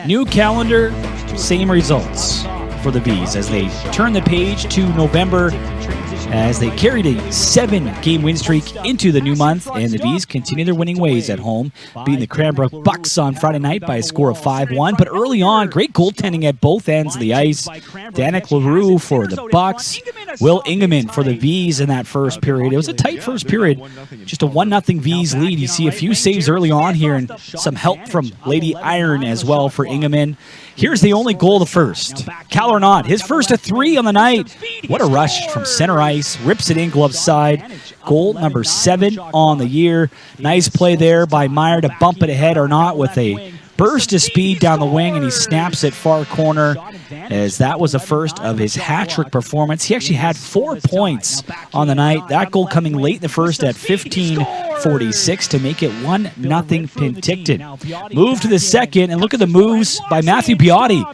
New calendar, same results for the Vees as they turn the page to November as they carried a 7-game win streak into the new month, and the Vees continue their winning ways at home, beating the Cranbrook Bucks on Friday night by a score of 5-1. But early on, great goaltending at both ends of the ice. Danik LaRue for the Bucks, Will Ingeman for the Vees in that first period. It was a tight first period, just a 1-0 Vees lead. You see a few saves early on here and some help from Lady Iron as well for Ingeman. Here's the only goal of the first. Arnott, his first of 3 on the night. What a rush from center ice. Rips it in glove side. Goal number 7 on the year. Nice play there by Meyer to bump it ahead. Arnott with a burst of speed down the wing, and he snaps it far corner, as that was the first of his hat-trick performance. He actually had 4 points on the night. That goal coming late in the first at 15:46 to make it 1-0 Penticton. Move to the second, and look at the moves by Matthew Biotti.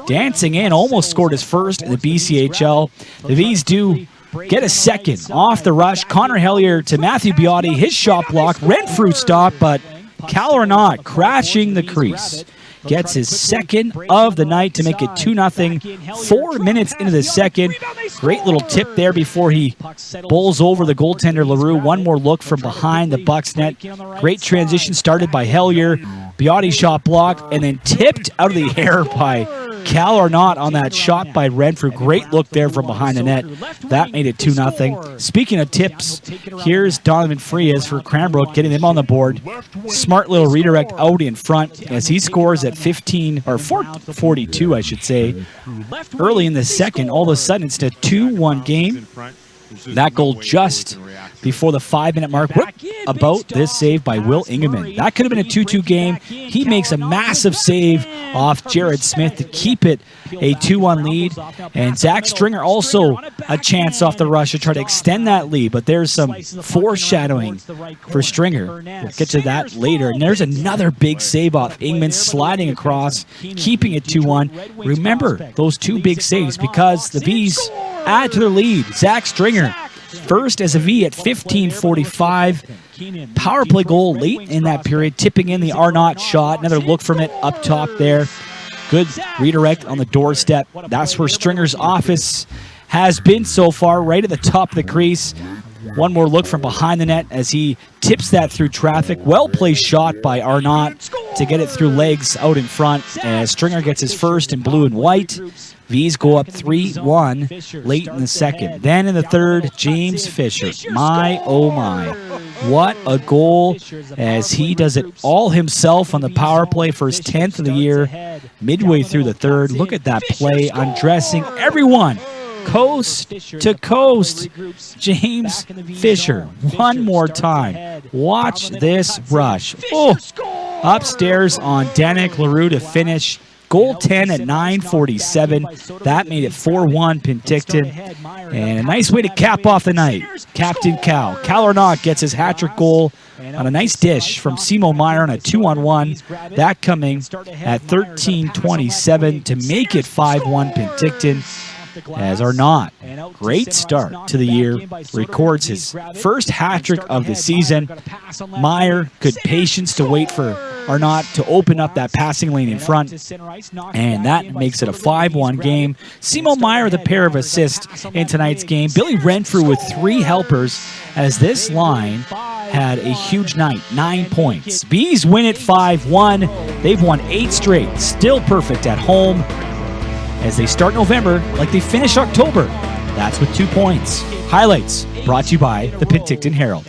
Dancing in, almost scored his first in the BCHL. The Vees do get a second off the rush. Connor Hellier to Matthew Biotti, his shot block. Renfrew stop, but Arnott crashing the crease. Gets his second of the night to make it 2-0. 4 minutes into the second. Great little tip there before he bowls over the goaltender LaRue. One more look from behind the Bucks net. Great transition started by Hellier. Biotti shot blocked and then tipped out of the air by Arnott on that shot by Renfrew. Great look there from behind the net. That made it 2-0. Speaking of tips, here's Donovan Frias for Cranbrook, getting them on the board. Smart little redirect out in front as he scores at 4:42, I should say. Early in the second, all of a sudden it's a 2-1 game. That goal just before the 5-minute mark. What about this save by Will Ingeman? That could have been a 2-2 game. He makes a massive save off Jared Smith to keep it a 2-1 lead. And Zach Stringer also a chance off the rush to try to extend that lead. But there's some foreshadowing for Stringer. We'll get to that later. And there's another big save off Ingeman, sliding across, keeping it 2-1. Remember those 2 big saves because the Vees add to their lead. Zach Stringer, first as a V at 15:45. Power play goal late in that period, tipping in the Arnott shot. Another look from it up top there. Good redirect on the doorstep. That's where Stringer's office has been so far, right at the top of the crease. One more look from behind the net as he tips that through traffic. Well-placed shot by Arnott to get it through legs out in front as Stringer gets his first in blue and white. Vees go up 3-1 late in the second. Then in the third, James Fisher. My, oh my. What a goal as he does it all himself on the power play for his 10th of the year. Midway through the third, look at that play, undressing everyone. Coast to coast, James Fisher. One more time. Watch this rush. Oh, upstairs on Danik LaRue to finish. Goal 10 at 9:47. That made it 4-1 Penticton. And a nice way to cap off the night. Captain Cal Arnott gets his hat-trick goal on a nice dish from Simo Meyer on a 2-on-1. That coming at 13:27 to make it 5-1 Penticton. As Arnott, great start to the year, records his first hat-trick of the season. Meyer, good patience to wait for Arnott to open up that passing lane in front, and that makes it a 5-1 game. Simo Meyer with a pair of assists in tonight's game. Billy Renfrew with 3 helpers as this line had a huge night, 9 points. Vees win it 5-1. They've won 8 straight, still perfect at home as they start November like they finish October. That's with 2 points. Highlights brought to you by the Penticton Herald.